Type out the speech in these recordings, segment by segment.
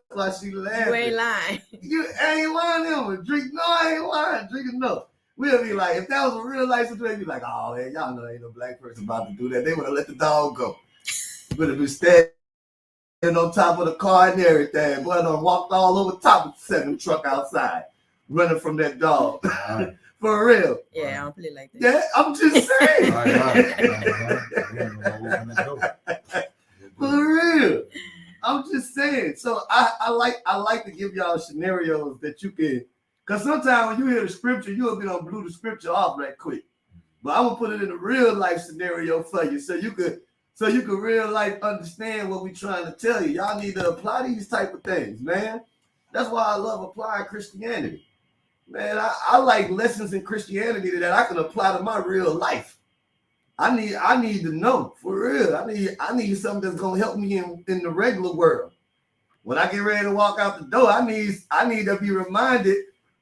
why she laughing. You ain't lying. You ain't lying them. Drink, no, I ain't lying. Drinking, no. We'll be like, if that was a real life situation, we'd be like, oh, man, y'all know ain't no black person about to do that. They would have let the dog go. Would have been standing on top of the car and everything. Boy, done walked all over top of the 7 truck outside, running from that dog. Right. For real. Yeah, I don't play like that. Yeah, I'm just saying. Right. For real. I'm just saying. So I like to give y'all scenarios that you can, because sometimes when you hear the scripture, you'll be on blew the scripture off right quick. But I'm gonna put it in a real life scenario for you, so you could real life understand what we're trying to tell you. Y'all need to apply these type of things, man. That's why I love applying Christianity. Man, I like lessons in Christianity that I can apply to my real life. I need to know, for real. I need something that's gonna help me in the regular world. When I get ready to walk out the door, I need to be reminded,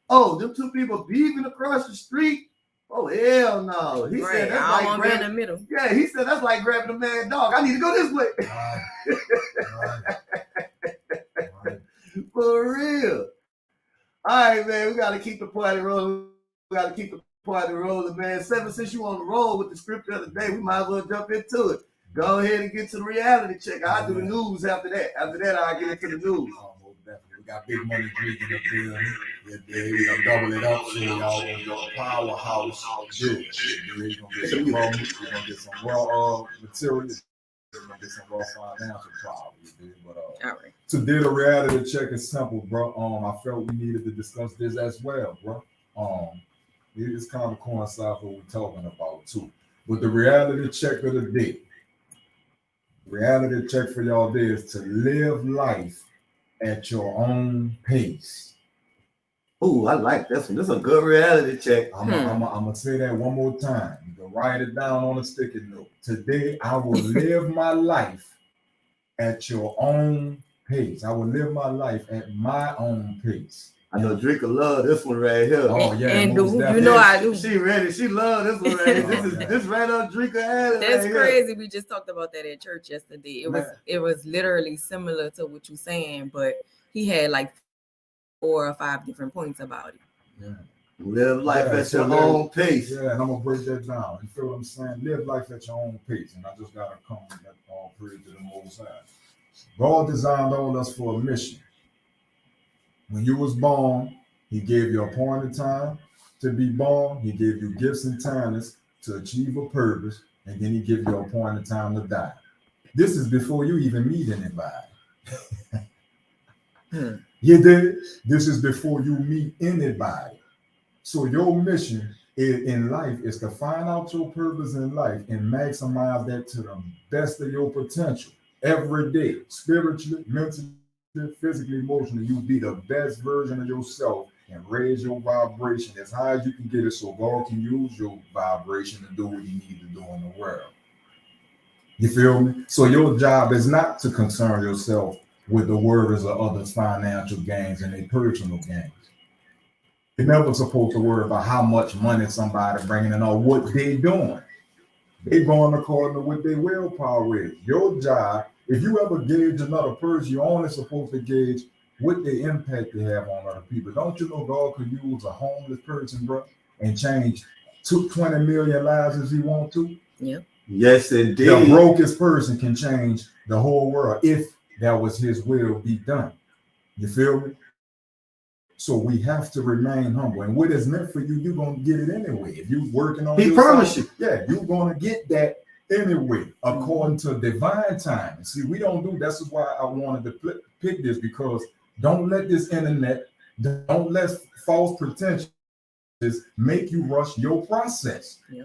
oh, them 2 people beefing across the street. Oh, hell no. He said that's I like won't be in the middle. Yeah, he said that's like grabbing a mad dog. I need to go this way. Right. For real. All right, man. We gotta keep the party rolling. Man. 7, since you on the roll with the scripture of the day, we might as well jump into it. Go ahead and get to the reality check. I'll do the news after that. After that, I'll get into the news. We got big money drinking up there. We gonna double it up, so y'all gonna get a powerhouse. We're gonna get some raw, we're gonna get some raw materials. We're gonna get some raw financial power. But all right. Today the reality check is simple, bro. I felt we needed to discuss this as well, bro. It's kind of coincides what we're talking about too. But the reality check of the day. Reality check for y'all day is to live life at your own pace. Ooh, I like this one. This is a good reality check. I'm gonna say that one more time. You can write it down on a sticky note. Today, I will live my life at your own pace. I will live my life at my own pace. I know Drinker love this one right here. Oh yeah, and you know I do. She ready. She love this one right here. This right on Drinker alley. That's right crazy. Here. We just talked about that at church yesterday. It was literally similar to what you're saying, but he had like 4 or 5 different points about it. Yeah. Live life at your own pace. Yeah, and I'm gonna break that down. You feel what I'm saying? Live life at your own pace. And I just gotta come with that all praise to the Most High. God designed all us for a mission. When you was born, he gave you a appointed time to be born. He gave you gifts and talents to achieve a purpose, and then he gave you a appointed time to die. This is before you even meet anybody. You did. This is before you meet anybody. So your mission in life is to find out your purpose in life and maximize that to the best of your potential every day, spiritually, mentally, physically, emotionally. You be the best version of yourself and raise your vibration as high as you can get it, so God can use your vibration to do what he needs to do in the world. You feel me? So your job is not to concern yourself with the worries of others' financial gains and their personal gains. You're never supposed to worry about how much money somebody bringing in or what they doing. They going according to what their willpower is. Your job, if you ever gauge another person, you're only supposed to gauge what the impact they have on other people. Don't you know God could use a homeless person, bro, and change 20 million lives as he want to? Yeah. Yes, indeed. The brokest person can change the whole world if that was his will be done. You feel me? So we have to remain humble. And what is meant for you, you're going to get it anyway. If you're working on he promised you. Yeah, you're going to get that anyway, according to divine time. And see, we don't do, that's why I wanted to pick this, because don't let this internet, don't let false pretensions make you rush your process. Yeah.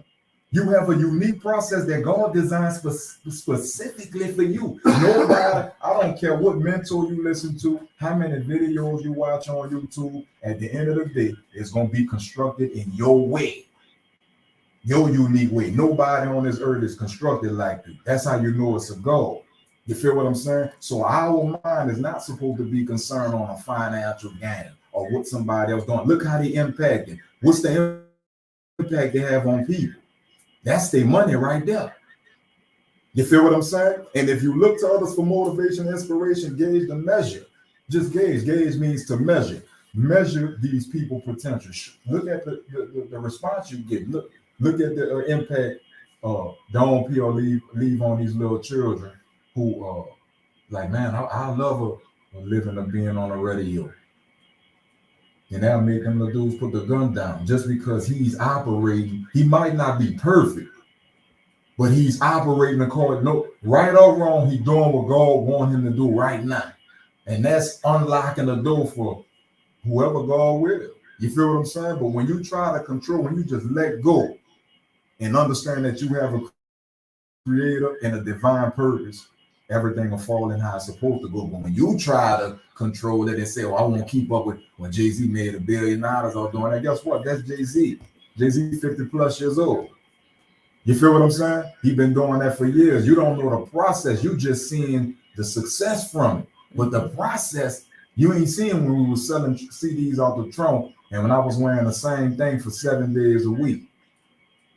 You have a unique process that God designed specifically for you. Nobody, I don't care what mentor you listen to, how many videos you watch on YouTube, at the end of the day, it's going to be constructed in your way, your unique way. Nobody on this earth is constructed like you. That's how you know it's a goal. You feel what I'm saying? So our mind is not supposed to be concerned on a financial gain or what somebody else doing. Look how they impact it. What's the impact they have on people? That's their money right there. You feel what I'm saying? And if you look to others for motivation, inspiration, gauge the measure. Just gauge. Gauge means to measure. Measure these people potential. Look at the response you get. Look at the impact Dawn P leave on these little children who like, man, I love a living of being on the radio. And that'll make them the dudes put the gun down just because he's operating. He might not be perfect, but he's operating according, no, right or wrong, he's doing what God wants him to do right now. And that's unlocking the door for whoever God will. You feel what I'm saying? But when you try to control, when you just let go and understand that you have a creator and a divine purpose, everything will fall in how it's supposed to go. But when you try to control it and say, oh, I won't keep up with when Jay-Z made $1 billion or doing that, guess what? That's Jay-Z. Jay-Z 50 plus years old. You feel what I'm saying? He's been doing that for years. You don't know the process. You just seeing the success from it. But the process, you ain't seeing when we were selling CDs off the trunk and when I was wearing the same thing for 7 days a week.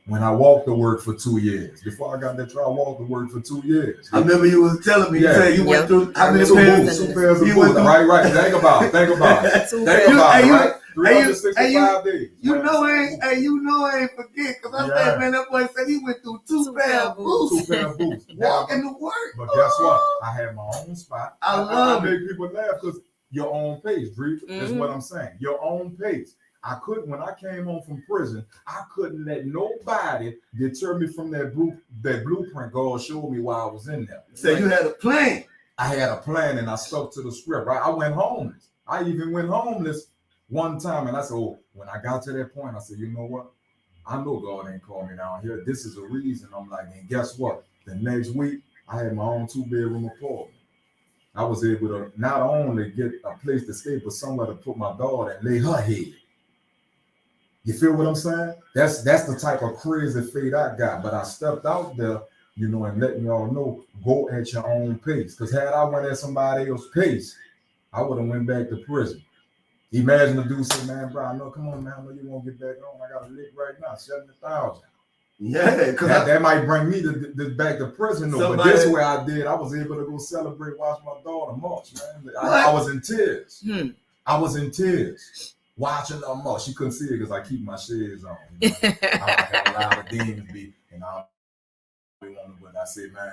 When I walked to work for 2 years. Before I got that job, I walked to work for 2 years. I remember you was telling me, you said you went through how many pairs? 2 pairs of boots. Right. Think about it. Think about it, right? 365 days. You know I ain't forget, because I said, man, that boy said he went through two pairs of boots. 2 pairs of boots. Walking to work. But guess what? I had my own spot. I love it. Make people laugh because your own pace, Drew. That's what I'm saying. Your own pace. I couldn't, when I came home from prison, I couldn't let nobody deter me from that blueprint God showed me while I was in there. So you had a plan. I had a plan and I stuck to the script, right? I went homeless. I even went homeless one time and I said, oh, when I got to that point, I said, you know what? I know God ain't called me down here. This is a reason. I'm like, and guess what? The next week, I had my own 2-bedroom apartment. I was able to not only get a place to stay, but somewhere to put my daughter and lay her head. You feel what I'm saying? That's the type of crazy faith I got. But I stepped out there, you know, and letting y'all know, go at your own pace. Because had I went at somebody else's pace, I would have went back to prison. Imagine the dude say, man, bro, no, come on, man, I know you won't get back on. I got a lick right now, 70,000. Yeah, because that might bring me back to prison. Though. But this way I did, I was able to go celebrate, watch my daughter march, man. I was in tears. I was in tears. Watching her march. She couldn't see it because I keep my shades on. You know? I got a lot of demons be, and but I said, man,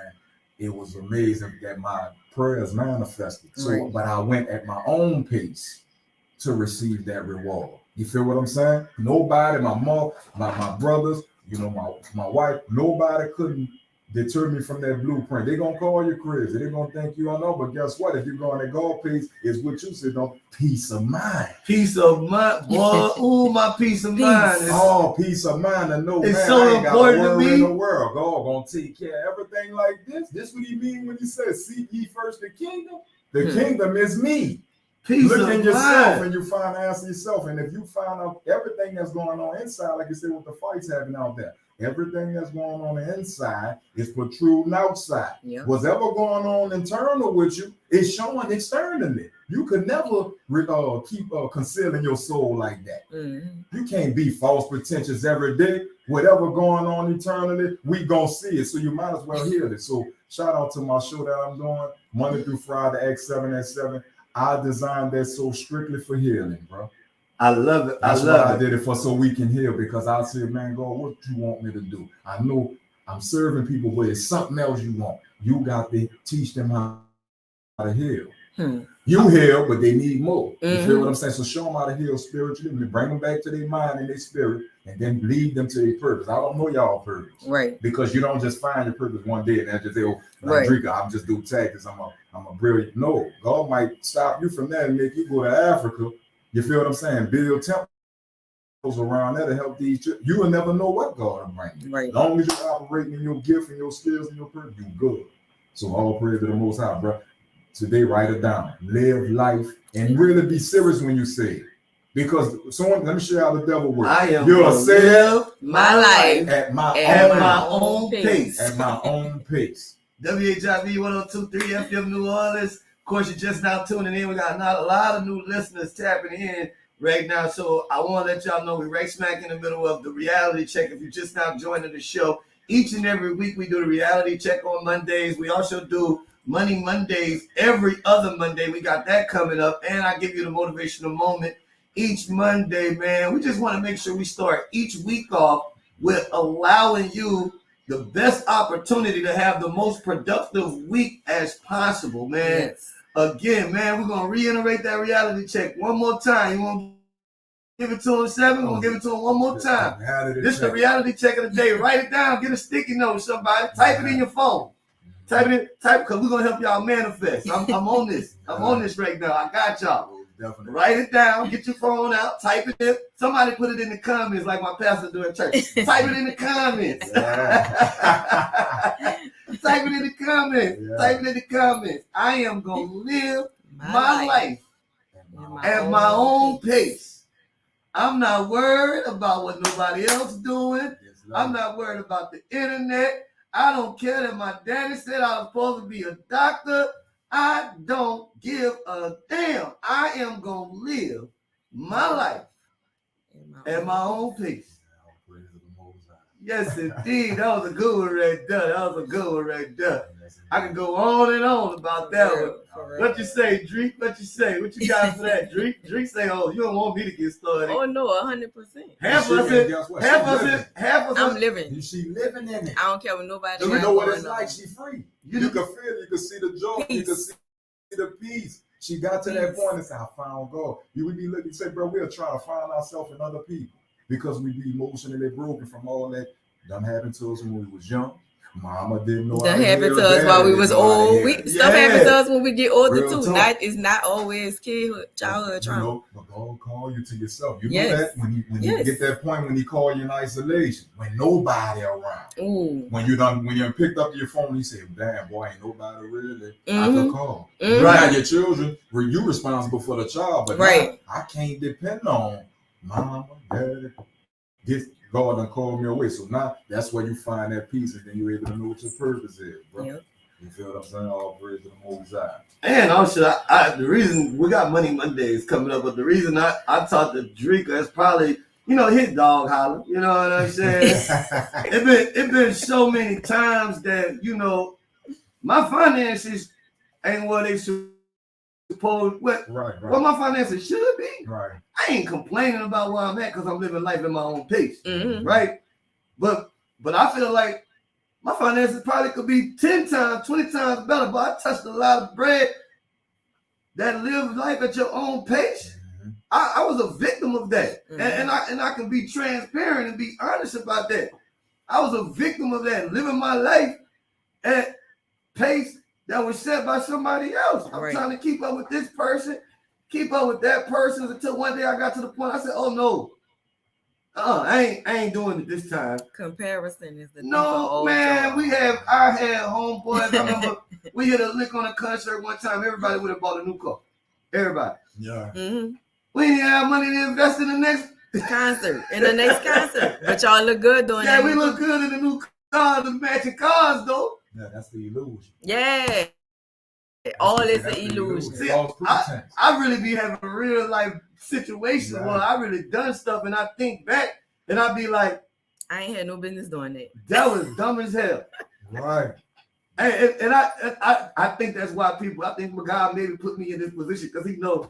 it was amazing that my prayers manifested. So, right. But I went at my own pace to receive that reward. You feel what I'm saying? Nobody, my mom, my brothers, you know, my wife, nobody couldn't deter me from that blueprint. They're gonna call you crazy. They're gonna think you don't know. But guess what? If you're going at God pace, is what you said, no, peace of mind. Peace of mind, boy. Ooh, my peace of mind. Peace of mind to know, it's man, so I ain't important got a to worry me. in the world. God gonna take care of everything like this. This what he mean when he says, seek ye first the kingdom. The kingdom is me. Peace Look in yourself mind. and you find answer yourself. And if you find out everything that's going on inside, like you said, with the fights happening out there, everything that's going on the inside is protruding outside. Yep. Whatever going on internal with you is showing externally. You could never keep concealing your soul like that. You can't be false pretentious every day. Whatever going on internally, we gonna see it. So you might as well hear it. So shout out to my show that I'm doing Monday through Friday, X7 at 7. I designed that so strictly for healing, bro. I love it. That's why I did it for so we can heal, because I said, man, God, what you want me to do? I know I'm serving people, but it's something else you want. You got to teach them how to heal. You heal, but they need more. You feel what I'm saying? So show them how to heal spiritually, and bring them back to their mind and their spirit, and then lead them to their purpose. I don't know y'all purpose. Right. Because you don't just find your purpose one day and then just say, oh, I'm just do tactics. I'm a brilliant. No, God might stop you from that and make you go to Africa. You feel what I'm saying? Build temples around there to help these children. You will never know what God will bring you. Right. As long as you're operating in your gift and your skills and your purpose, you good. So all praise to the Most High, bro. Today, write it down. Live life and really be serious when you say it. Because let me show you how the devil works. I am going to live my life at my own pace. At my own pace. WHIV 102.3 FM New Orleans. Of course, you're just now tuning in. We got a lot of new listeners tapping in right now. So I want to let y'all know we're right smack in the middle of the reality check. If you're just now joining the show, each and every week we do the reality check on Mondays. We also do Money Mondays every other Monday. We got that coming up. And I give you the motivational moment each Monday, man. We just want to make sure we start each week off with allowing you the best opportunity to have the most productive week as possible, man. Yes. Again, man, we're going to reiterate that reality check one more time. You want to give it to him, 7? We're going to give it to him one more time. This is the reality check of the day. Write it down. Get a sticky note, somebody. Type it in your phone. Type because we're going to help y'all manifest. I'm on this. I'm on this right now. I got y'all. Definitely. Write it down. Get your phone out. Type it in. Somebody put it in the comments like my pastor do at church. Type it in the comments. Type it in the comments. Yeah. Type it in the comments. I am going to live my life at my own pace. I'm not worried about what nobody else is doing. I'm not worried about the internet. I don't care that my daddy said I was supposed to be a doctor. I don't give a damn. I am going to live my life at my own pace. Yes, indeed. That was a good one right there. I can go on and on about that one. What you say, Drake? What you say? What you got for that, Drake? Drake say, "Oh, you don't want me to get started." Oh no, 100%. Half of us. I'm living. She living in it. I don't care what nobody. You know what it's like. She free. You can feel. You can see the joy. Peace. You can see the peace. She got to that point and said, "I found God." You would be looking, say, "Bro, we'll try to find ourselves in other people because we be emotionally broken from all that done happened to us when we was young." Mama didn't know. That happened to us while we was old. Stuff happens to us when we get older Real too. talk. It's not always childhood trauma. You know, but God call you to yourself. You Yes. know that when you get that point when He call you in isolation, when nobody around. Ooh. When you picked up your phone, you say, "Damn, boy, ain't nobody really I Mhm. could call." Mhm. Right, your children, were you responsible for the child, but Right. now I can't depend on mama, daddy. God done called me away. So now that's where you find that peace, and then you're able to know what your purpose is, bro. Yep. You feel what I'm saying? All praise to the Most High. And also, the reason we got Money Mondays coming up, but the reason I talked to Drika is probably, his dog holler. You know what I'm saying? It been so many times that, my finances ain't what they supposed what my finances should be. Right. I ain't complaining about where I'm at because I'm living life at my own pace. Mhm. Right? But I feel like my finances probably could be 10 times, 20 times better, but I touched a lot of bread that live life at your own pace. Mm-hmm. I was a victim of that. Mm-hmm. And I can be transparent and be honest about that. I was a victim of that, living my life at pace that was set by somebody else. I'm trying to keep up with this person, keep up with that person, until one day I got to the point I said, "Oh no, I ain't doing it this time." Comparison is the no man. I had homeboys. I remember we hit a lick on a concert one time. Everybody would have bought a new car. Everybody. Yeah. Mm-hmm. We didn't have money to invest in the next concert. But y'all look good doing that. Yeah, we look good in the new cars, the matching cars though. Yeah, that's the illusion. Yeah. All is an illusion. See, I really be having a real life situation where I really done stuff and I think back and I be like, I ain't had no business doing that. That was dumb as hell. Right. And I think that's why I think God maybe put me in this position because He knows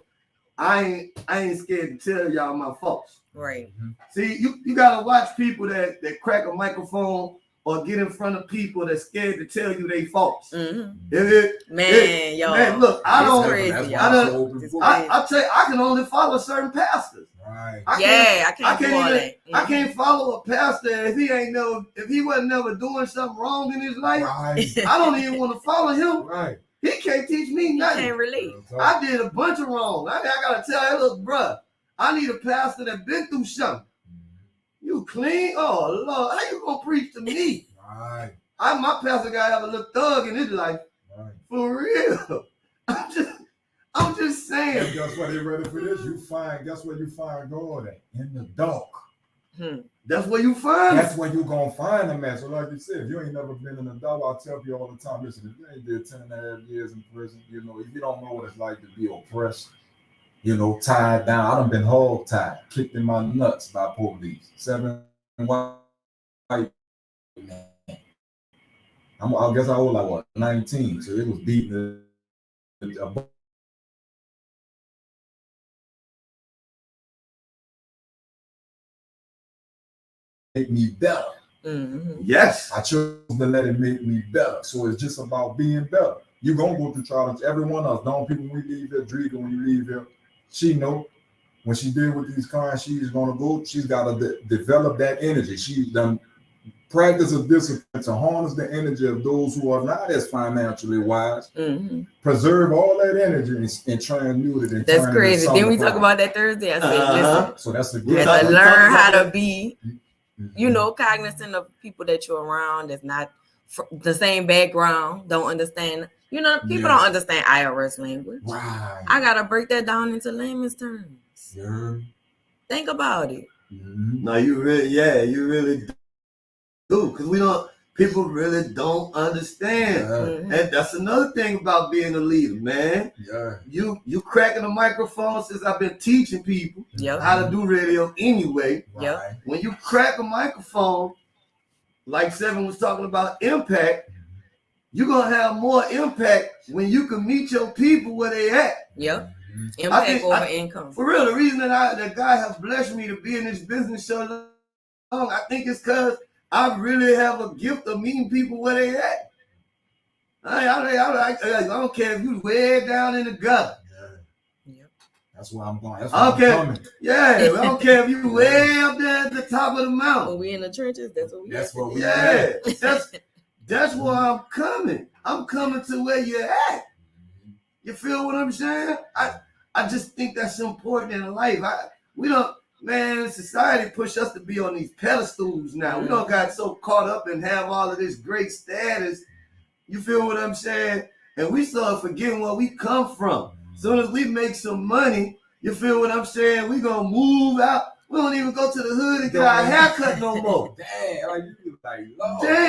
I ain't scared to tell y'all my faults. Right. See, you gotta watch people that crack a microphone or get in front of people that's scared to tell you they faults. Mm-hmm. Man, look, I don't. Crazy, I tell you, I can only follow certain pastors. Right. I can't follow a pastor if he wasn't never doing something wrong in his life. Right. I don't even want to follow him. Right. He can't teach me nothing. He can't relate. I did a bunch of wrong. I gotta tell that little bruh, I need a pastor that been through something. You clean? Oh Lord, how you gonna preach to me? Right. My pastor gotta have a little thug in his life. Right. For real. I'm just saying. And guess what? They ready for this? Guess where you find God at? In the dark. That's where you find. That's where you gonna find him at. So like you said, if you ain't never been in the dark, I tell you all the time, listen, if you ain't did 10.5 years in prison, if you don't know what it's like to be oppressed, tied down. I done been hog tied, kicked in my nuts by police. 7 white men. I guess I was like what 19, so it was beating the make me better. Mm-hmm. Yes. I chose to let it make me better. So it's just about being better. You're gonna go through trials. Everyone else, don't people when we leave here, Drika, when you leave here, she know when she deal with these clients, she's gotta develop that energy. She's done practice of discipline to harness the energy of those who are not as financially wise. Mm-hmm. Preserve all that energy and transmute it. And That's turn crazy. It Then we talk about that Thursday. I said, listen, so that's the you good. have to We learn talk how about to be, you know, cognizant of people that you're around that's not the same background, don't understand. You know, people don't understand IRS language. Right. I gotta break that down into layman's terms. Yeah. Think about it. No, you really do, because people really don't understand. Mm-hmm. And that's another thing about being a leader, man. Yeah. You cracking the microphone since I've been teaching people Yep. how to do radio anyway. Yep. Right. When you crack a microphone, like Seven was talking about impact, you're gonna have more impact when you can meet your people where they at. Yep. Impact over income. For real, the reason that God has blessed me to be in this business so long, I think it's because I really have a gift of meeting people where they at. I don't care if you way down in the gutter. Yep. That's where I'm going. That's where I'm coming. Yeah, I don't care if you way up there at the top of the mountain. When we in the trenches, that's what we at. Yeah, that's where I'm coming. I'm coming to where you're at. You feel what I'm saying? I just think that's important in life. Society push us to be on these pedestals now. We don't got so caught up and have all of this great status. You feel what I'm saying? And we start forgetting where we come from. As soon as we make some money, you feel what I'm saying? We gonna move out. We don't even go to the hood and get our hair cut no more. Dang,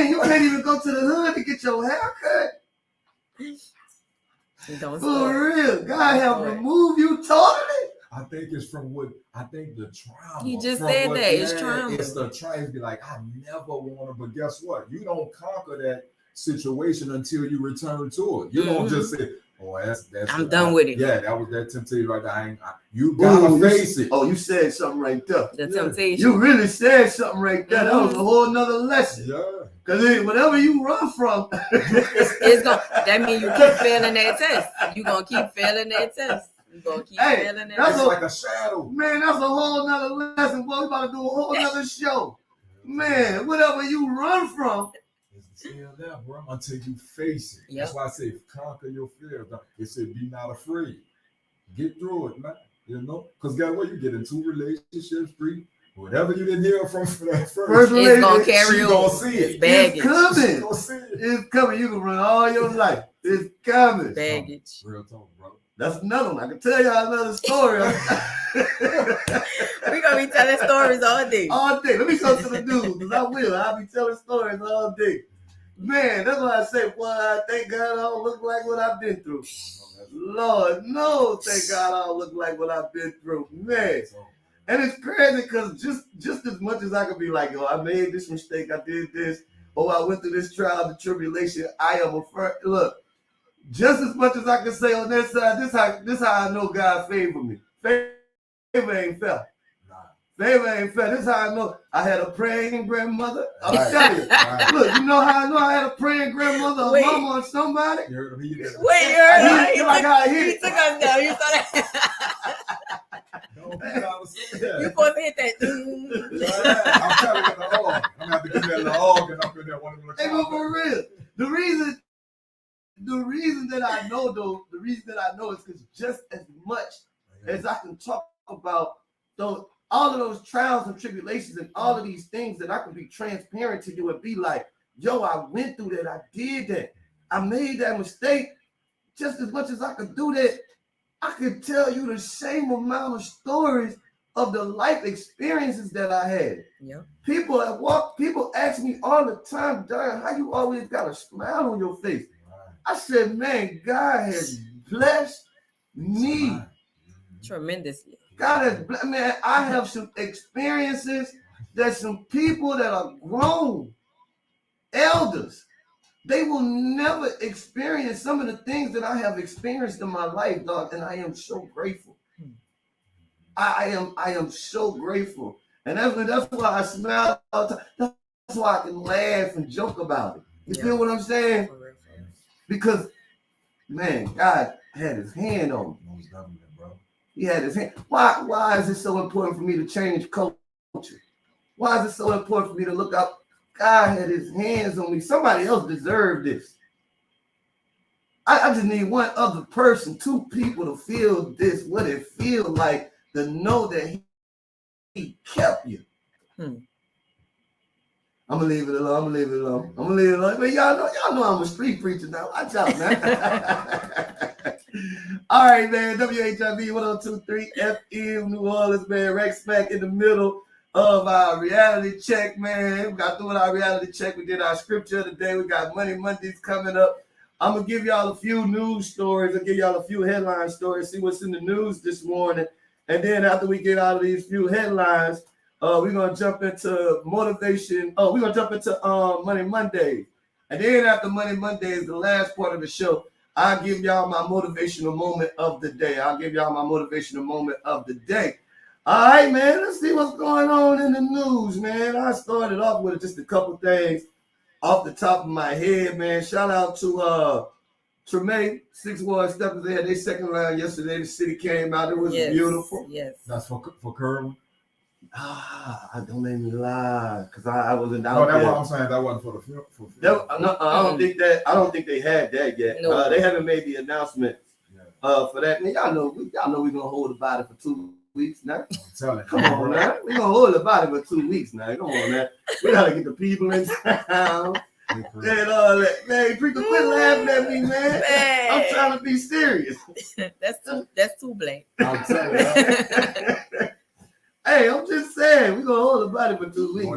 you can't even go to the hood to get your hair cut. For real, God have removed you totally. I think it's from the trauma. He just said that it's trauma. It's the trauma. Be like, I never want to, but guess what? You don't conquer that situation until you return to it. You don't just say, "Oh, that's I'm done with it." Yeah, that was that temptation right there. You gotta face it. Oh, you said something right there. The temptation. You really said something right there. That was a whole nother lesson. Yeah. Because whatever you run from, that means you keep failing that test. You're gonna keep failing that test. You're gonna keep failing that. That's like a shadow. Man, that's a whole nother lesson. Boy, we about to do a whole nother show. Man, whatever you run from. It's still there, bro, until you face it. Yep. That's why I say conquer your fear. It said be not afraid. Get through it, man. You know? Because guess what? You get in 2 relationships, 3. Whatever you didn't hear from that first it's gonna carry on. Gonna see it. Baggage. It's coming. It's coming. You can run all your life. It's coming. Baggage. Real talk, bro. That's another one. I can tell y'all another story. We're gonna be telling stories all day. All day. Let me go to the news, because I will. I'll be telling stories all day. Man, that's why I say, boy, I thank God I don't look like what I've been through. Lord, no, thank God I don't look like what I've been through. Man. And it's crazy because just as much as I could be like, I made this mistake, I did this, I went through this trial, the tribulation, I am a first. Look, just as much as I can say on that side, this how I know God favored me. Favor ain't fair. Favor ain't fair. This is how I know I had a praying grandmother. I'm telling you. Look, you know how I know I had a praying grandmother, a mama, or somebody? You heard him. He took us down. You saw that? You supposed to hit that. I'm trying to get the organ. I'm gonna have to get that organ up in there. Hey, but for real, the reason that I know is because just as much as I can talk about all of those trials and tribulations and all of these things, that I can be transparent to you and be like, yo, I went through that. I did that. I made that mistake. Just as much as I could do that, I could tell you the same amount of stories of the life experiences that I had. Yeah. People ask me all the time, Diane, how you always got a smile on your face? I said, man, God has blessed me tremendously. God has blessed, man. I have some experiences that some people that are grown, elders, they will never experience some of the things that I have experienced in my life, dog, and I am so grateful. I am so grateful. And that's why I smile all the time. That's why I can laugh and joke about it. You feel what I'm saying? Because, man, God had his hand on me. Most definitely, bro. He had his hand. Why is it so important for me to change culture? Why is it so important for me to look up? God had his hands on me. Somebody else deserved this. I just need one other person, 2 people to feel this, what it feels like to know that he kept you. I'm gonna leave it alone. But y'all know I'm a street preacher now. Watch out, man. All right, man. WHIV 102.3 FM New Orleans, man. Right smack in the middle of our reality check, man. We got through our reality check. We did our scripture today. We got Money Mondays coming up. I'm gonna give y'all a few news stories. I'll give y'all a few headline stories, see what's in the news this morning. And then after we get out of these few headlines, we're gonna jump into motivation. We're gonna jump into Money Mondays. And then after Money Mondays, the last part of the show, I'll give y'all my motivational moment of the day. All right, man, let's see what's going on in the news, man. I started off with just a couple things off the top of my head, man. Shout out to Tremaine, 6 Ward Steppers. They had their second round yesterday. The city came out. It was beautiful. Yes. That's for curling. Don't make me lie, because I wasn't out No, that's there. what I'm saying. That wasn't for the film. I don't think they had that yet. No. They haven't made the announcement for that. And y'all know we're gonna hold the body for 2 weeks now. I'm telling you. Come on, man. We're gonna hold the body for 2 weeks now. Come on, man. We gotta get the people in town. And all that. Man, quit laughing at me, man. I'm trying to be serious. That's too black. I'm telling you. Hey, I'm just saying, we're gonna hold the body for 2 weeks.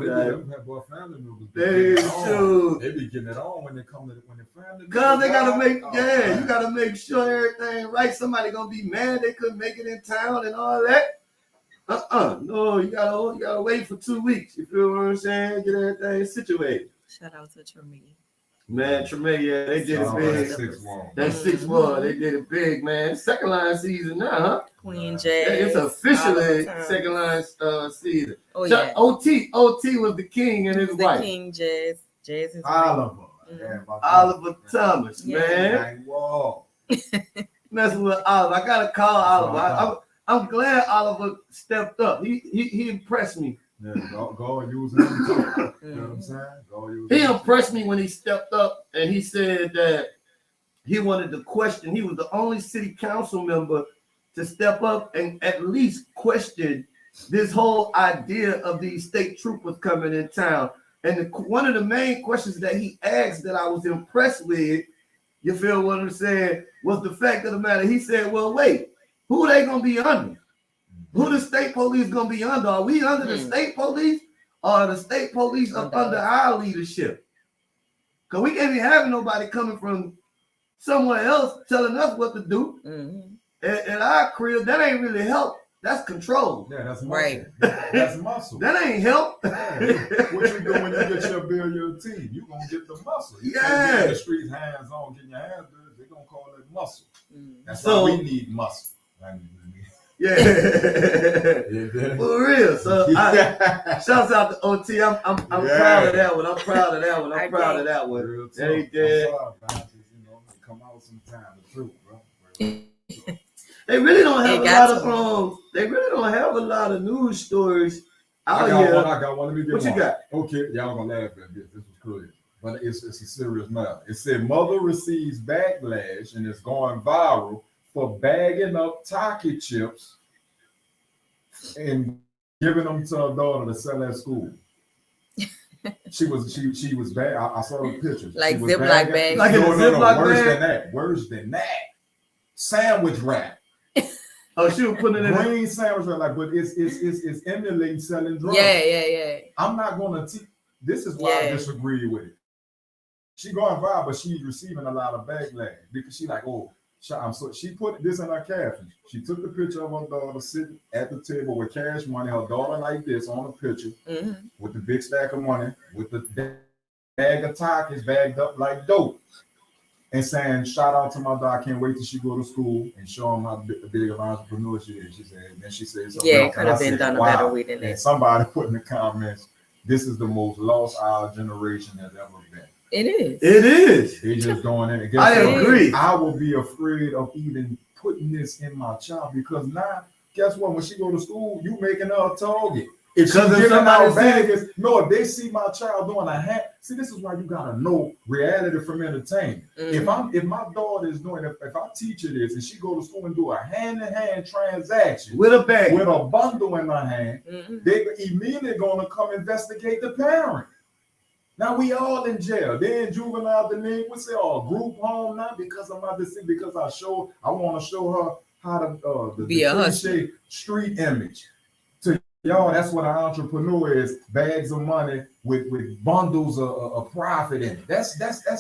They be getting it on when they come to when the family. Cause they gotta make, you gotta make sure everything right. Somebody gonna be mad they couldn't make it in town and all that. No, you gotta wait for 2 weeks. You feel what I'm saying? Get everything situated. Shout out to Tremaine. Man, Tremaine, they did it big. That 6-1, they did it big, man. Second line season now, huh? Queen Jazz. Yeah, it's officially second line season. Oh yeah. OT was the king and his wife. King Jazz. Jazz is Oliver. Oliver Thomas, man. Whoa. Messing with Oliver. I gotta call Oliver. I'm glad Oliver stepped up. He impressed me. Yeah, go use him too. You know what I'm saying? He impressed me when he stepped up and he said that he wanted to question. He was the only city council member to step up and at least question this whole idea of these state troopers coming in town. And one of the main questions that he asked that I was impressed with, you feel what I'm saying, was the fact of the matter. He said, well, wait, who are they going to be under? Who the state police gonna be under? Are we under the state police, or are the state police up under our leadership? Because we can't be having nobody coming from somewhere else telling us what to do. At our crib, that ain't really help. That's control. Yeah, that's muscle. Right. That's muscle. That ain't help. What you do when you get your build your team? You gonna get the muscle. You can't get in the streets hands on, getting your hands dirty. They gonna call it muscle. That's why we need muscle. Yeah, for real. So shouts out to OT. I'm proud of that one. I'm proud of that one. They did. Come out sometime. The truth, bro. They really don't have a lot of They really don't have a lot of news stories out here. I got one. Let me get what one. You got? Okay, y'all gonna laugh at this. This was crazy, but it's a serious matter. It said mother receives backlash and it's going viral for bagging up Taki chips and giving them to her daughter to sell at school. She was bad. I saw the pictures. Like Ziploc bag. Like no, worse than that. Worse than that. Sandwich wrap. Oh, she was putting it in green sandwich wrap, but it's emulating selling drugs. Yeah. I'm not gonna this is why I disagree with it. She going viral, but she's receiving a lot of backlash because she like, she put this in her caption. She took the picture of her daughter sitting at the table with cash money, her daughter like this on the picture with the big stack of money, with the bag of tacos bagged up like dope. And saying, shout out to my daughter, I can't wait till she go to school and show them how big of an entrepreneur she is. She said, and then she said, Yeah, it could have been done a better way than and that. somebody put in the comments, this is the most lost our generation has ever been. It is. It is. They just going in. I agree. I will be afraid of even putting this in my child because now, guess what? When she go to school, you making her a target. If she's giving out baggage, no, if they see my child doing a hand, see, this is why you gotta know reality from entertainment. If my daughter is doing, if I teach her this and she go to school and do a hand-to-hand transaction with a bag, with a bundle in her hand, they immediately gonna come investigate the parent. Now we all in jail. They in juvenile delinquency or group home now because I'm not this because I want to show her how to be a cliche street image. To y'all, that's what an entrepreneur is: bags of money with bundles of profit in it. That's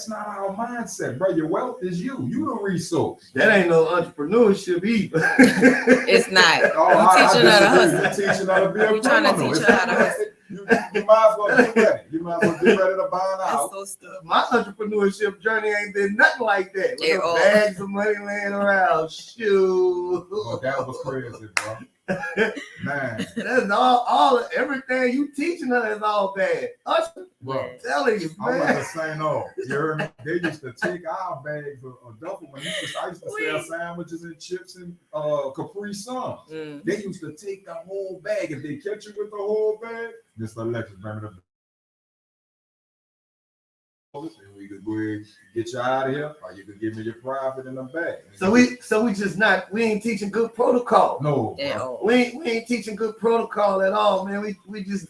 not our mindset, bro. Your wealth is you. You the resource. That ain't no entrepreneurship either. It's not. Oh, You're teaching her to hustle. You're teaching her to be a criminal. You're trying to teach her how to hustle. You might as well get ready. You might as well get ready to buy an house. So stupid. My entrepreneurship journey ain't been nothing like that. With no bags of money laying around. Shoot. Oh, that was crazy, bro. Man. That's everything you teaching her is all bad. Bro, I'm telling you, man. I wasn't saying no. You heard me? They used to take our bags of duffel when I used to sell sandwiches and chips and Capri Suns. They used to take the whole bag. If they catch you with the whole bag, just Alexis, bring it up. And we could go ahead and get you out of here, or you could give me your profit in the bag. So we ain't teaching good protocol. No, we ain't teaching good protocol at all, man. We just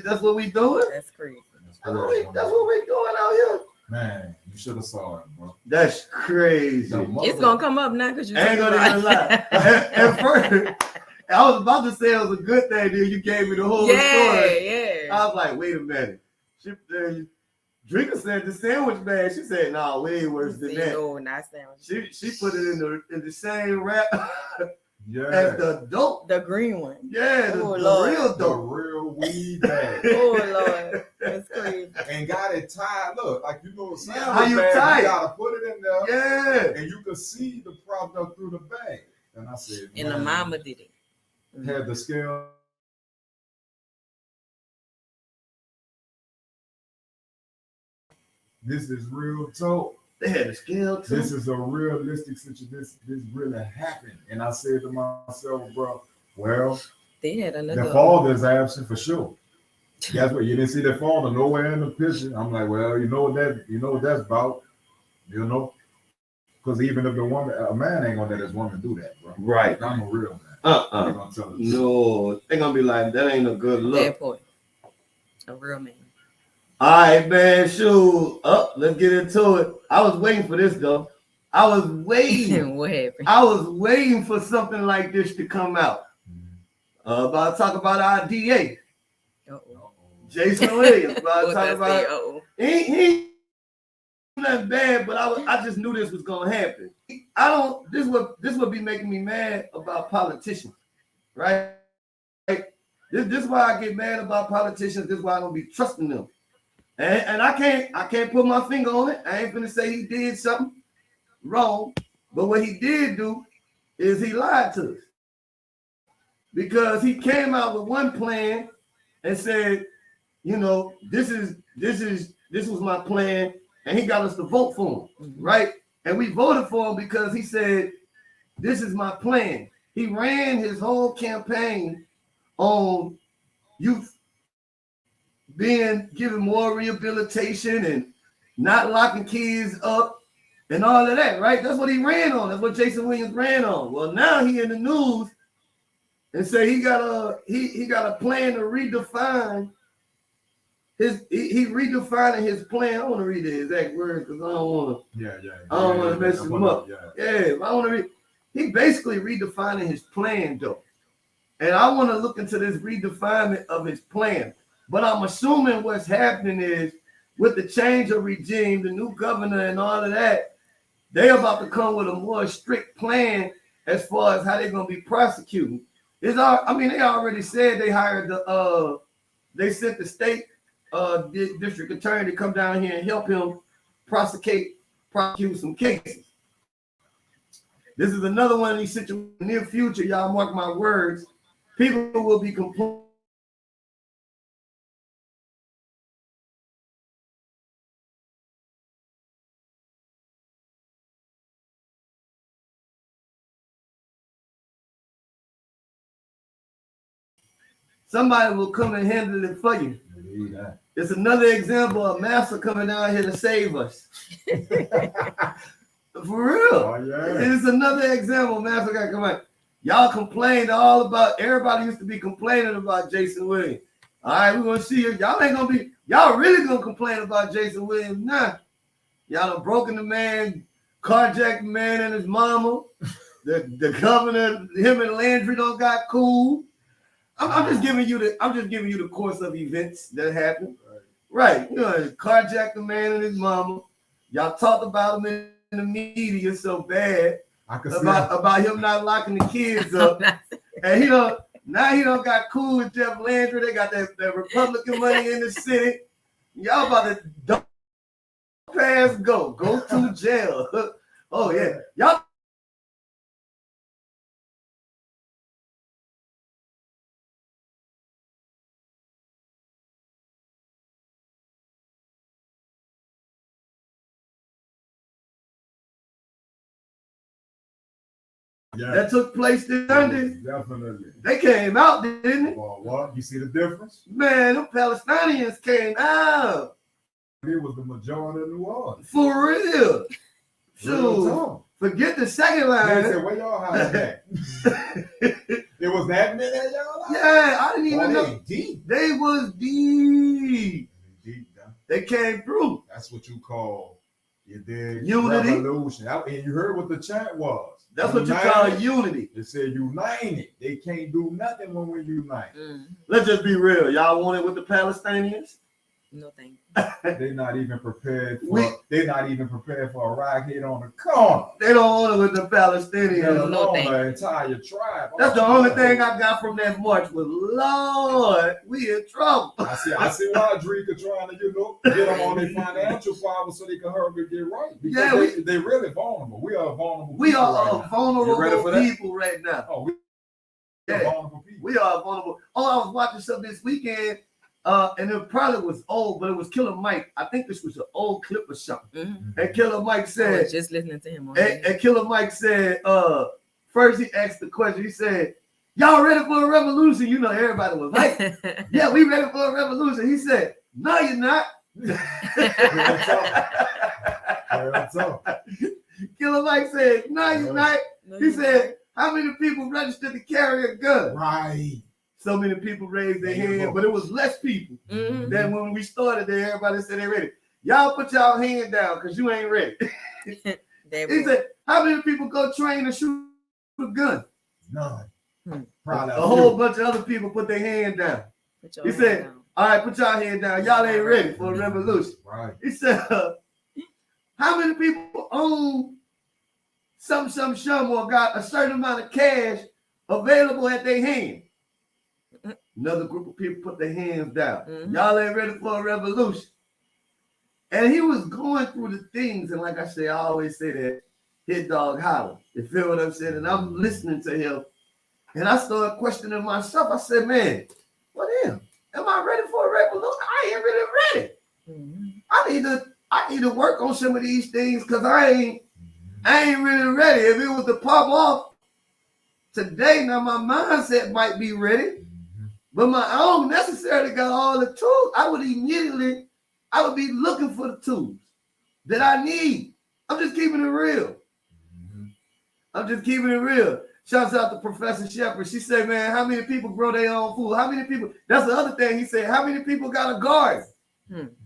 that's what we doing. That's crazy. That's what we doing out here. Man, you should have saw it, bro. That's crazy. It's gonna come up now because you ain't gonna even lie. At first, I was about to say it was a good thing, dude. You gave me the whole story. Yeah. I was like, wait a minute. Drinker said the sandwich bag. She said, "No, way worse than that." No, not sandwich. She put it in the same wrap as the dope, the green one. Yeah, the real dope, the real weed bag. Oh Lord, that's crazy. And got it tied. Look, like you know, how you tie? You gotta put it in there. Yeah, and you can see the product through the bag. And I said, and the mama did it. Had the scale. This is real talk. They had a scale too. This is a realistic situation. This really happened. And I said to myself, bro, well, they had another. The father's absent for sure. Guess what? You didn't see the father nowhere in the picture. I'm like, well, you know what that's about. You know? Because even if a man ain't gonna let his woman do that, bro. Right. I'm a real man. No, they're gonna be like, that ain't a good look. Bad point. A real man. All right, man. Shoot. Let's get into it. I was waiting for this though. I was waiting. What happened? I was waiting for something like this to come out. About to talk about our DA. Jason Williams. About to talk about. He nothing bad, but I just knew this was gonna happen. This would be making me mad about politicians, right? This is why I get mad about politicians. This is why I don't be trusting them. And I can't put my finger on it. I ain't gonna say he did something wrong, but what he did do is he lied to us. Because he came out with one plan and said, you know, this was my plan, and he got us to vote for him, right? And we voted for him because he said, this is my plan. He ran his whole campaign on youth given more rehabilitation and not locking kids up and all of that, right? That's what he ran on. That's what Jason Williams ran on. Well, now he in the news and say he got a plan to redefine he redefining his plan. I don't want to read the exact words because I don't want to mess him up. Yeah, I want to read. He basically redefining his plan though, and I want to look into this redefinement of his plan. But I'm assuming what's happening is with the change of regime, the new governor and all of that, they're about to come with a more strict plan as far as how they're going to be prosecuting. They already said they hired they sent the state district attorney to come down here and help him prosecute some cases. This is another one of these situations in the near future. Y'all mark my words. People will be complaining. Somebody will come and handle it for you. It's another example of Master coming down here to save us. For real. Oh, yeah. It's another example. Master got to come out. Y'all complained all about, everybody used to be complaining about Jason Williams. All right, we're going to see you. Y'all ain't going to be, y'all really going to complain about Jason Williams now. Y'all done broken the man, carjacked the man and his mama. The governor, him and Landry don't got cool. I'm just giving you the course of events that happened. Right. You know, carjacked the man and his mama. Y'all talked about him in the media so bad about him not locking the kids up. And he don't got cool with Jeff Landry. They got that Republican money in the city. Y'all about to don't pass go to jail. Oh yeah. Y'all that took place this Sunday. Definitely. They came out, didn't they? Well, what? You see the difference? Man, them Palestinians came out. It was the majority of New Orleans. For real. So, forget the second line. They said, where y'all hiding at? It was that many of y'all? Yeah, I didn't even know. Deep. They was deep. Deep, huh? They came through. That's what you call unity. Revolution. And you heard what the chant was. That's what you call unity. They said united. They can't do nothing when we unite. Let's just be real. Y'all want it with the Palestinians? No thank you. They're not even prepared for a rockhead on the corner. They don't want it with the Palestinians. No, the entire tribe. That's the only thing I got from that march was, Lord, we in trouble. I see why Drika trying to, get them on their financial problems so they can hurry get right. Because they're really vulnerable. We are vulnerable. We are vulnerable people right now. Oh, we are vulnerable people. We are vulnerable. Oh, I was watching something this weekend. And it probably was old, but it was Killer Mike. I think this was an old clip or something. And Killer Mike said, I was just listening to him. And Killer Mike said, first he asked the question. He said, "Y'all ready for a revolution?" You know, everybody was like, "Yeah, we ready for a revolution." He said, "No, you're not." Killer Mike said, "No, you're not." He said, "How many people registered to carry a gun?" Right. So many people raised their hand, but it was less people than when we started there. Everybody said they ready. Y'all put y'all hand down because you ain't ready. He said, "How many people go train to shoot a gun?" None. A whole bunch of other people put their hand down. He said, "All right, put y'all hand down. Y'all ain't ready for a revolution." Right. He said, "How many people own some or got a certain amount of cash available at their hand?" Another group of people put their hands down. Y'all ain't ready for a revolution. And he was going through the things, and like I say, I always say that hit dog holler. You feel what I'm saying? And I'm listening to him, and I started questioning myself. I said, "Man, what am I ready for a revolution? I ain't really ready. I need to work on some of these things because I ain't really ready. If it was to pop off today, now my mindset might be ready. But I don't necessarily got all the tools. I would be looking for the tools that I need. I'm just keeping it real. Shouts out to Professor Shepard. She said, "Man, how many people grow their own food? How many people?" That's the other thing. He said, "How many people got a garden?"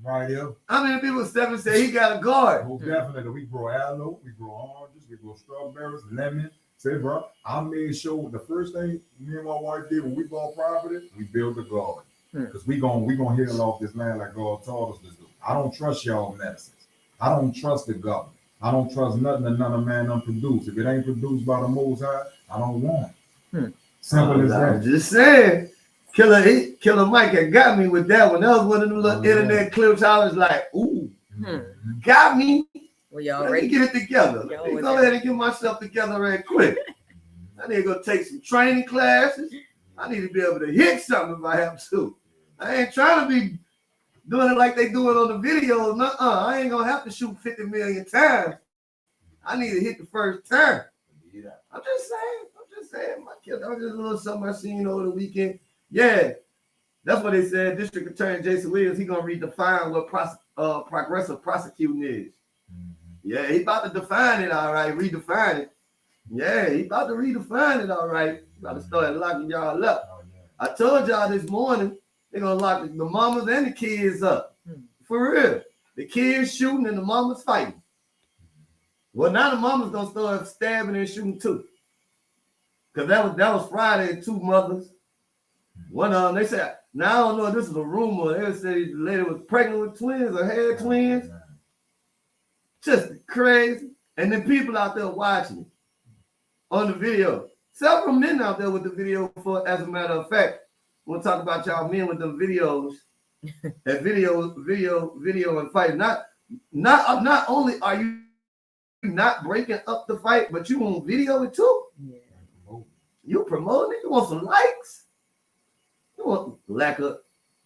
Right here. How many people? Seven said he got a garden. Oh, definitely. We grow aloe, we grow oranges, we grow strawberries, lemon. Say, bro, I made sure the first thing me and my wife did when we bought property, we built a garden. Because we gonna heal off this land like God taught us to do. I don't trust y'all medicines. I don't trust the government. I don't trust nothing that none of man unproduced. If it ain't produced by the Most High, I don't want it. Simple as that. I'm just saying. Killer Mike had got me with that one. That was one of the little internet clips. I was like, ooh, got me. Well, y'all Let ready? me get it together. Let me go ahead and get myself together right quick. I need to go take some training classes. I need to be able to hit something if I have to. I ain't trying to be doing it like they do it on the videos. Nuh-uh. I ain't gonna have to shoot 50 million times. I need to hit the first time. I'm just saying. My kid, that was just a little something I seen over the weekend. Yeah, that's what they said. District Attorney Jason Williams, he gonna redefine what progressive prosecuting is. Yeah, he about to define it, all right. Redefine it. Yeah, he about to redefine it, all right. About to start locking y'all up. I told y'all this morning they're gonna lock the mamas and the kids up. For real. The kids shooting and the mamas fighting. Well, now the mamas gonna start stabbing and shooting too. Cause that was Friday, 2 mothers. One of them, they said, now I don't know if this is a rumor. They said the lady was pregnant with twins or had twins. Just crazy. And then people out there watching it on the video. Several men out there with the video for, as a matter of fact. We'll talk about y'all men with them videos and video and fight. Not only are you not breaking up the fight, but you want video it too. Yeah. You promoting it. You want some likes. You want lack of.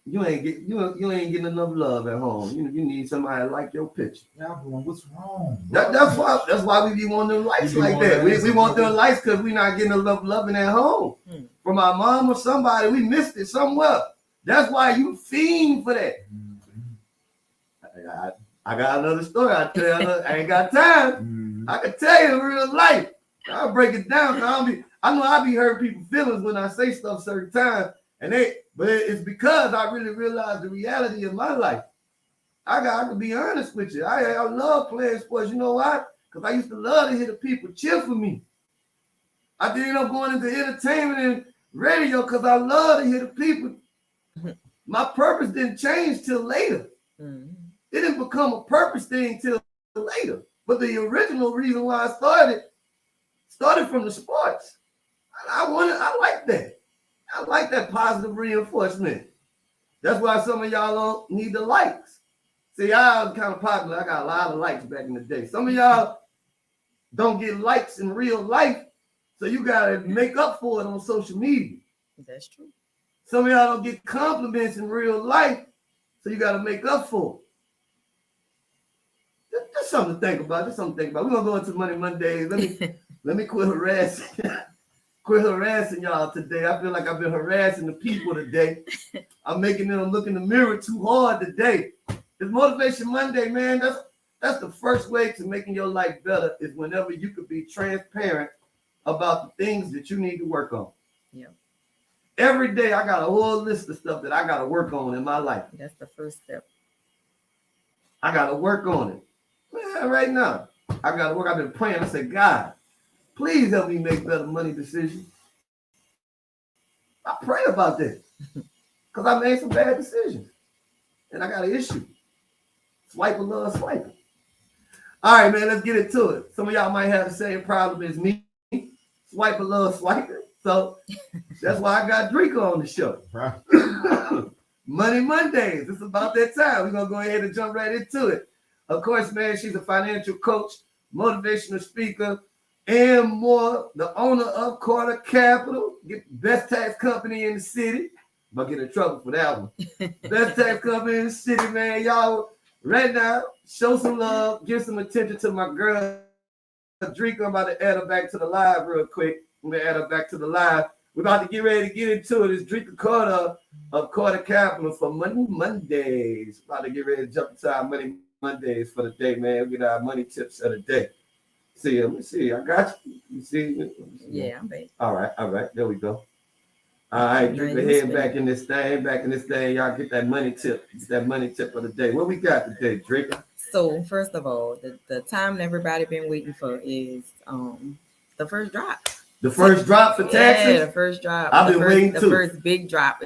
You ain't getting enough love at home. You need somebody to like your picture. Yeah, what's wrong? That's why we be wanting them likes like that. We want them likes because we not getting enough loving at home from our mom or somebody. We missed it somewhere. That's why you fiend for that. I got another story. I tell you, I ain't got time. I can tell you in real life. I'll break it down. I know I be hurting people's feelings when I say stuff certain times. But it's because I really realized the reality of my life. I can be honest with you. I love playing sports. You know why? Because I used to love to hear the people cheer for me. I did end up going into entertainment and radio because I love to hear the people. My purpose didn't change till later. It didn't become a purpose thing till later. But the original reason why I started from the sports. I like that. I like that positive reinforcement. That's why some of y'all don't need the likes. See, I was kind of popular. I got a lot of likes back in the day. Some of y'all don't get likes in real life, so you got to make up for it on social media. That's true. Some of y'all don't get compliments in real life, so you got to make up for it. That's something to think about. We're going to go into Money Mondays. Let me quit harassing. Quit harassing y'all today. I feel like I've been harassing the people today. I'm making them look in the mirror too hard today. It's Motivation Monday, man. That's the first way to making your life better is whenever you could be transparent about the things that you need to work on. Yeah. Every day I got a whole list of stuff that I got to work on in my life. That's the first step. I got to work on it. Man, right now, I got to work. I've been praying. I said, God, please help me make better money decisions. I pray about that because I made some bad decisions and I got an issue. Swipe a little swipe. All right, man, let's get into it. Some of y'all might have the same problem as me. Swipe a little swipe. So that's why I got Drika on the show. Money Mondays. It's about that time. We're going to go ahead and jump right into it. Of course, man, she's a financial coach, motivational speaker, and more, the owner of Carter Capital, best tax company in the city. I'm going to get in trouble for that one. Best tax company in the city, man. Y'all, right now, show some love, give some attention to my girl, Drika. I'm about to add her back to the live real quick. I'm going to add her back to the live. We're about to get ready to get into it. It's Drika Carter of Carter Capital for Money Mondays. About to get ready to jump into our Money Mondays for the day, man. We get our money tips of the day. See, let me see. I got you. You see? Yeah, I'm back. All right. There we go. All right, Drika, head back in this thing. Y'all get that money tip. It's that money tip of the day. What we got today, Drika? So, first of all, the time everybody been waiting for is the first drop. The first drop for taxes? Yeah, the first drop. I've been waiting too. The first big drop.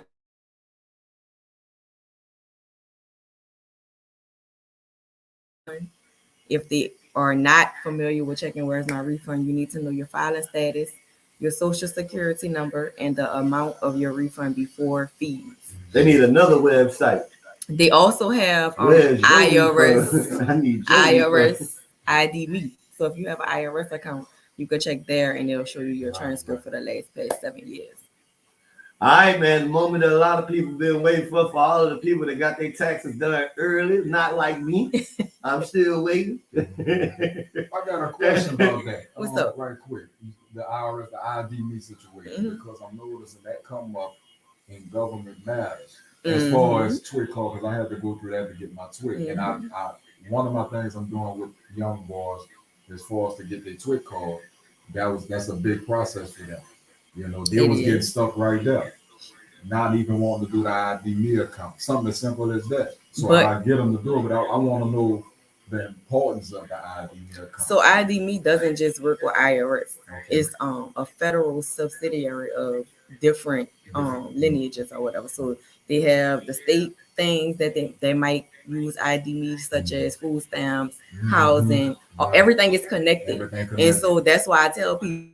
If they are not familiar with checking where's my refund, you need to know your filing status your social security number, and the amount of your refund before fees. They need another website. They also have Where's your IRS refund? I need your refund. ID Me. So if you have an IRS account, you could check there and it'll show you your transcript for the past 7 years. All right, man. The moment that a lot of people been waiting for all of the people that got their taxes done early, not like me. I'm still waiting. I got a question about that. What's up? Right quick. The IRS, the ID Me situation, because I'm noticing that come up in government matters. As far as TWIC call, because I had to go through that to get my TWIC. And I one of my things I'm doing with young boys as far as to get their TWIC call, that's a big process for them. You know, they was getting stuck right there. Not even wanting to do the ID Me account. Something as simple as that. So I get them to do it, but I want to know the importance of the ID Me account. So ID Me doesn't just work with IRS. Okay. It's a federal subsidiary of different lineages or whatever. So they have the state things that they might use ID Me, such as food stamps, housing, everything is connected. And so that's why I tell people,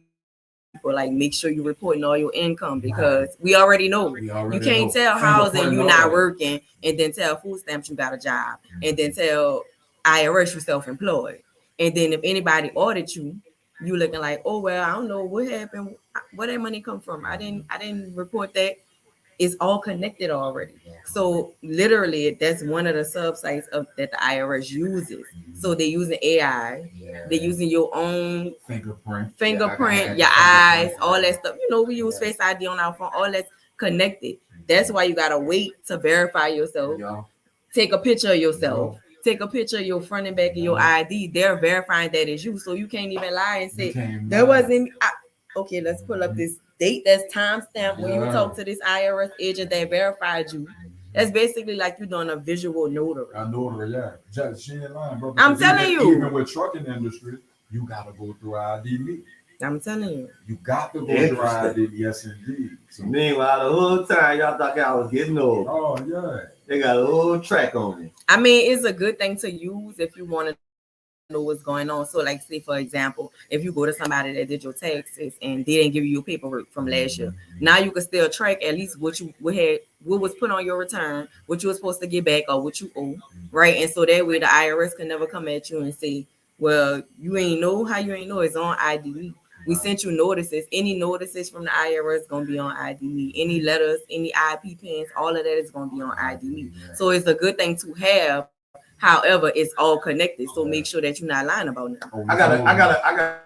like, make sure you're reporting all your income, because we already know you can't tell housing you're not working and then tell food stamps you got a job and then tell IRS you self-employed. And then if anybody audits you, you looking like, oh well, I don't know what happened, where that money come from. I didn't report that. It's all connected already. So literally, that's one of the subsites that the IRS uses. So they're using AI. They're using your own fingerprint, your eyes, all that stuff. You know, we use Face ID on our phone. All that's connected. That's why you gotta wait to verify yourself. Take a picture of yourself. Take a picture of your front and back of your ID. They're verifying that it's you, so you can't even lie and say that wasn't me. Okay, let's pull up this date that's timestamped when you talk to this IRS agent that verified you. That's basically like you're doing a visual notary. A notary, yeah. She ain't lying, bro. I'm telling you. Even with trucking industry, you gotta go through ID Me. I'm telling you. You got to go through ID Me, yes indeed. So meanwhile, the whole time y'all thought I was getting old. Oh yeah. They got a whole track on it. I mean, it's a good thing to use if you want to know what's going on. So like, say for example, if you go to somebody that did your taxes and they didn't give you your paperwork from last year, now you can still track at least what was put on your return, what you were supposed to get back or what you owe, right? And so that way the IRS can never come at you and say, well, you ain't know. How you ain't know? It's on ID Me. We sent you notices. Any notices from the IRS gonna be on ID Me. Any letters, any IP pins, all of that is gonna be on ID Me. So it's a good thing to have. However, it's all connected. So make sure that you're not lying about it. I got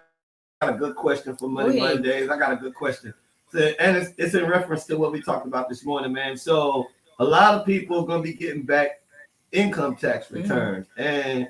a good question for Money Mondays. I got a good question. So, and it's in reference to what we talked about this morning, man. So a lot of people are gonna be getting back income tax returns. And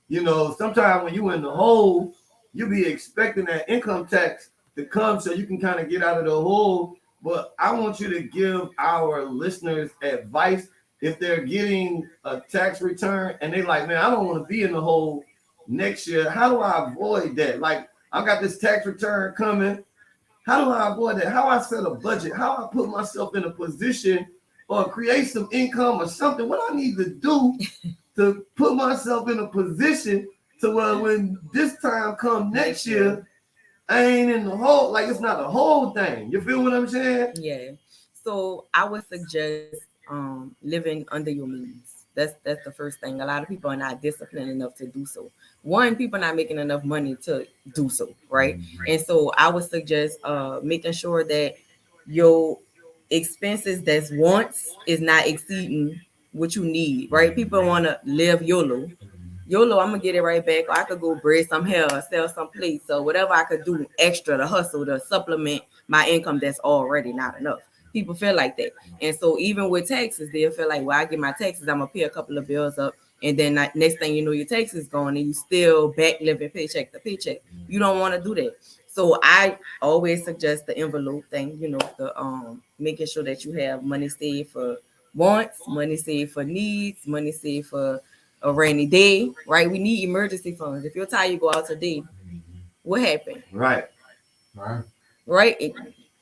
you know, sometimes when you in the hole, you be expecting that income tax to come so you can kind of get out of the hole. But I want you to give our listeners advice if they're getting a tax return and they like, man, I don't want to be in the hole next year. How do I avoid that? Like, I got this tax return coming. How do I avoid that? How I set a budget? How I put myself in a position or create some income or something? What I need to do to put myself in a position to where when this time comes next year, I ain't in the hole. Like, it's not a whole thing. You feel what I'm saying? Yeah. So I would suggest living under your means. That's the first thing. A lot of people are not disciplined enough to do so. One, people are not making enough money to do so, right? And so I would suggest making sure that your expenses that's wants is not exceeding what you need, right? People want to live YOLO. YOLO, I'm gonna get it right back. Or I could go braid some hair or sell some plates or whatever I could do extra to hustle to supplement my income that's already not enough. People feel like that. And so even with taxes, they'll feel like, well, I get my taxes, I'm gonna pay a couple of bills up, and then next thing you know, your taxes gone and you still back living paycheck to paycheck. You don't want to do that. So I always suggest the envelope thing, you know, the making sure that you have money saved for wants, money saved for needs, money saved for a rainy day, right? We need emergency funds. If you're tired, you go out today. What happened? Right.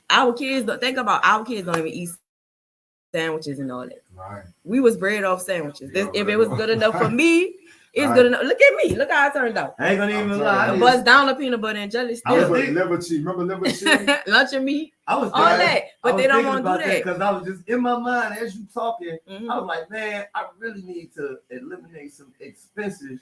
Our kids don't even eat sandwiches and all that. Right. We was bred off sandwiches. If it was good enough for me, It's good enough. Look at me. Look how I turned out. I ain't gonna even lie. I bust down the peanut butter and jelly still. Liver cheese. Remember liver cheese? Lunch and meat. I was all that, but they don't want to do that because I was just in my mind as you talking. I was like, man, I really need to eliminate some expenses.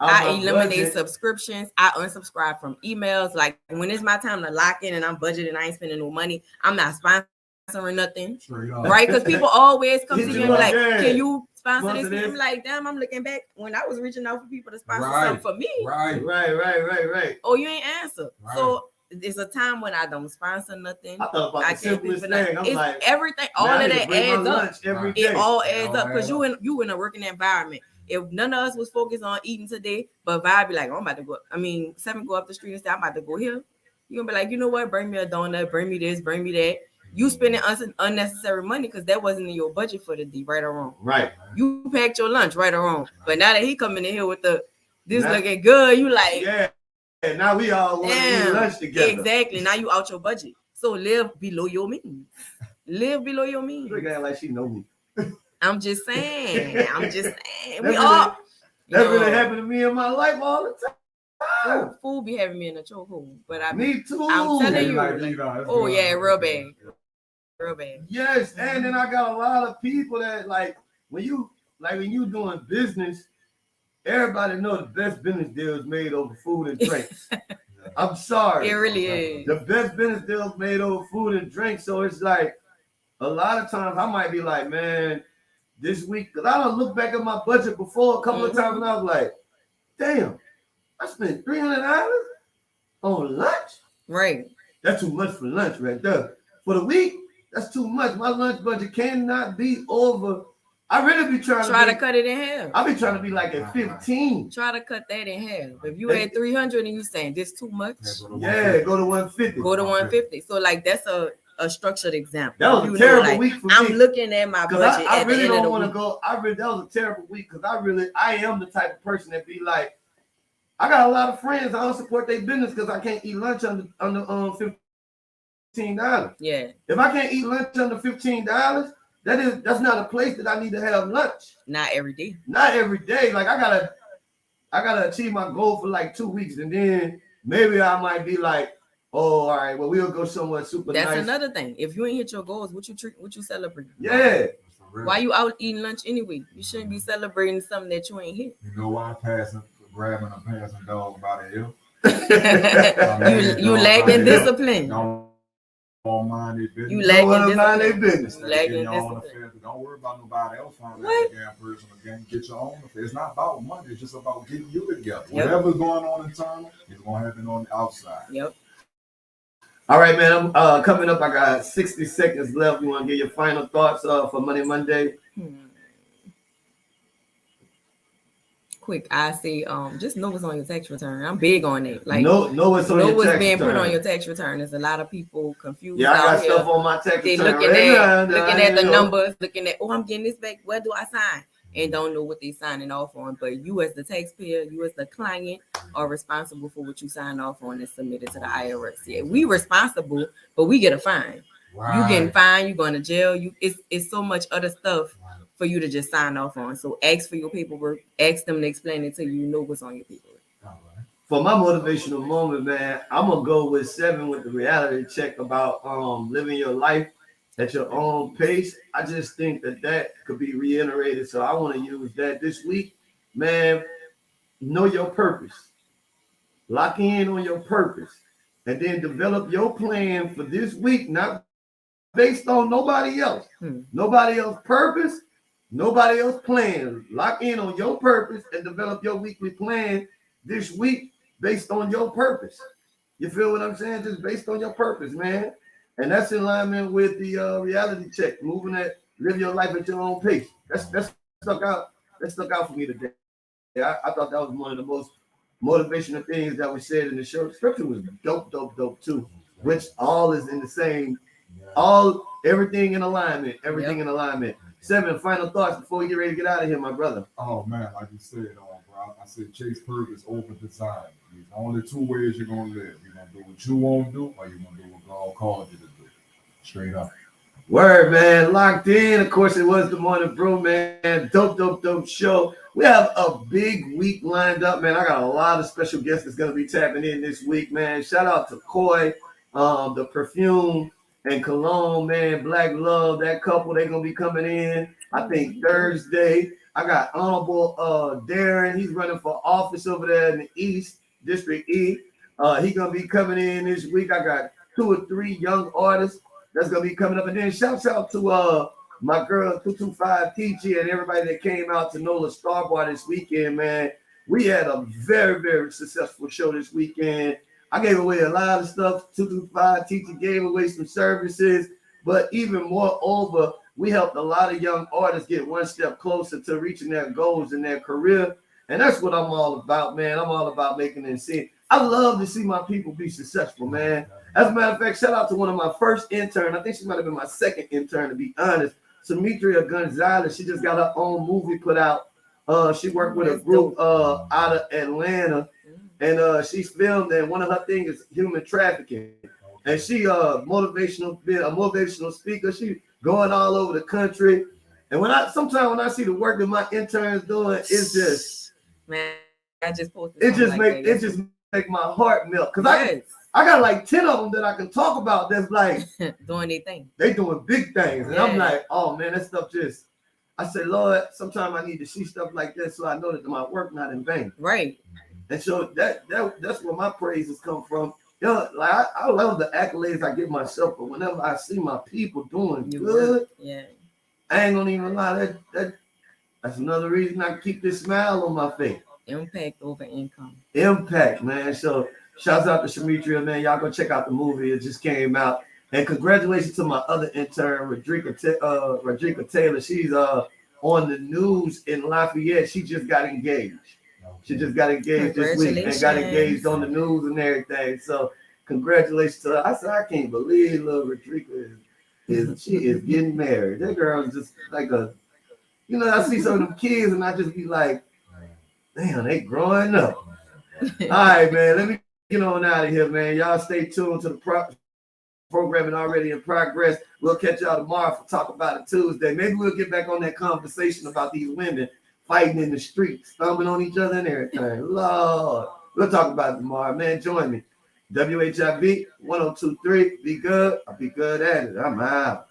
I eliminate subscriptions. I unsubscribe from emails. Like when it's my time to lock in and I'm budgeting, I ain't spending no money. I'm not sponsoring nothing, right? Because people always come to you and be like, "Can you sponsor this?" I'm like, "Damn!" I'm looking back when I was reaching out for people to sponsor something for me. Right. Oh, you ain't answer. Right. So there's a time when I don't sponsor nothing. I thought about the simplest thing. I'm like, everything. All of that adds up. Every day. It all adds up because you in a working environment. If none of us was focused on eating today, but Vibe be like, oh, I'm about to go. I mean, 7 go up the street and say, I'm about to go here. You're gonna be like, you know what? Bring me a donut, bring me this, bring me that. You spending unnecessary money because that wasn't in your budget for the day, right or wrong. Right. You packed your lunch, right or wrong. But now that he coming in here with this looking good, you like, yeah. And now we all want to eat lunch together. Exactly. Now you out your budget. So live below your means. Live below your means. Look at her like she know me. I'm just saying. We all. That really happened to me in my life all the time. Food be having me in a chokehold, but me too. I'm telling you, oh yeah, real bad. Yes, and then I got a lot of people that like when you doing business, everybody know the best business deal is made over food and drinks. I'm sorry, it really is. The best business deal is made over food and drinks. So it's like a lot of times I might be like, man, this week, because I don't look back at my budget before a couple of times and I was like, damn, I spent $300 on lunch. Right. That's too much for lunch right there. For the week, that's too much. My lunch budget cannot be over. I really be trying to cut it in half. I be trying to be like at 15. Try to cut that in half. If you had 300 and you saying this too much, yeah, go to 150. Go to 150. So like that's a structured example. That was a terrible week for me. I'm looking at my budget. I really don't want to go. That was a terrible week because I am the type of person that be like, I got a lot of friends. I don't support their business because I can't eat lunch under $15. Yeah. If I can't eat lunch under $15, that's not a place that I need to have lunch. Not every day. Not every day. Like I gotta achieve my goal for like 2 weeks, and then maybe I might be like, oh, all right, well, we'll go somewhere super nice. That's another thing. If you ain't hit your goals, what you celebrate? Yeah. Why you out eating lunch anyway? You shouldn't be celebrating something that you ain't hit. You know why grabbing a passing dog by the ear? You lacking discipline. Don't mind their business. You lacking discipline. Don't worry about nobody else finding that damn person again. Get your own affairs. It's not about money. It's just about getting you together. Yep. Whatever's going on internal is going to happen on the outside. Yep. All right, man. I'm coming up. I got 60 seconds left. You want to get your final thoughts for Money Monday? Quick, I say, just know what's on your tax return. I'm big on it. Like, know what's being put on your tax return. There's a lot of people confused. Yeah, I got stuff on my tax return. They looking at the numbers, looking at, oh, I'm getting this back. Where do I sign? And don't know what they signing off on. But you as the taxpayer, you as the client are responsible for what you sign off on and submit it to the IRS. Yeah, we responsible, but we get a fine. Right. You getting fined, you going to jail. It's so much other stuff for you to just sign off on. So ask for your paperwork. Ask them to explain it to you. You know what's on your paperwork. For my motivational moment, man, I'm gonna go with 7 with the reality check about living your life at your own pace. I just think that could be reiterated. So I want to use that this week, man. Know your purpose. Lock in on your purpose, and then develop your plan for this week, not based on nobody else. Nobody else's purpose. Nobody else plan. Lock in on your purpose and develop your weekly plan this week based on your purpose. You feel what I'm saying? Just based on your purpose, man. And that's in alignment with the reality check. Live your life at your own pace. That's stuck out. That stuck out for me today. Yeah, I thought that was one of the most motivational things that was said in the show. Scripture was dope too. Which all is in the same. Everything in alignment. Everything in alignment. 7 final thoughts before we get ready to get out of here, my brother. Oh man, like you said, bro, I said chase purpose over design. There's only 2 ways you're gonna live. You're gonna do what you want to do, or you're gonna do what God called you to do. Straight up. Word, man. Locked in. Of course, it was the Morning Brew, man. Dope show. We have a big week lined up, man. I got a lot of special guests that's going to be tapping in this week, man. Shout out to Koi, the perfume and cologne, man. Black Love, that couple, they're going to be coming in, I think, Thursday. I got Honorable Darren. He's running for office over there in the East, District E. He's going to be coming in this week. I got 2 or 3 young artists that's gonna be coming up. And then shouts out to my girl 225 TG and everybody that came out to NOLA Star Bar this weekend, man. We had a very, very successful show this weekend. I gave away a lot of stuff. 225 TG gave away some services, but even moreover, we helped a lot of young artists get one step closer to reaching their goals in their career. And that's what I'm all about, man. I'm all about making them see. I love to see my people be successful, man. As a matter of fact, shout out to one of my first interns. I think she might have been my second intern, to be honest. Demetria Gonzalez. She just got her own movie put out. She worked with a group out of Atlanta, and she's filmed. And one of her things is human trafficking. And she being a motivational speaker. She going all over the country. And sometimes when I see the work that my interns doing, it's just, man. I just posted. It just make my heart melt, because I got like 10 of them that I can talk about that's like doing their thing. They doing big things. And I'm like, oh man, that stuff just, I say, Lord, sometimes I need to see stuff like that so I know that my work not in vain. Right. And so that's where my praises come from. You know, like I love the accolades I give myself, but whenever I see my people doing good, I ain't gonna even lie, that's another reason I keep this smile on my face. Impact over income. Impact, man. So shouts out to Shemetria, man. Y'all go check out the movie. It just came out. And congratulations to my other intern, Rodrika Taylor. She's on the news in Lafayette. She just got engaged. She just got engaged this week and got engaged on the news and everything. So congratulations to her. I said, I can't believe little Rodrika is getting married. That girl is just like I see some of them kids and I just be like, damn, they growing up. All right, man. Let me get on out of here, man. Y'all stay tuned to the programming already in progress. We'll catch y'all tomorrow for Talk About It Tuesday. Maybe we'll get back on that conversation about these women fighting in the streets, stumbling on each other and everything. Lord. We'll talk about it tomorrow, man. Join me. WHIV 1023. Be good. I'll be good at it. I'm out.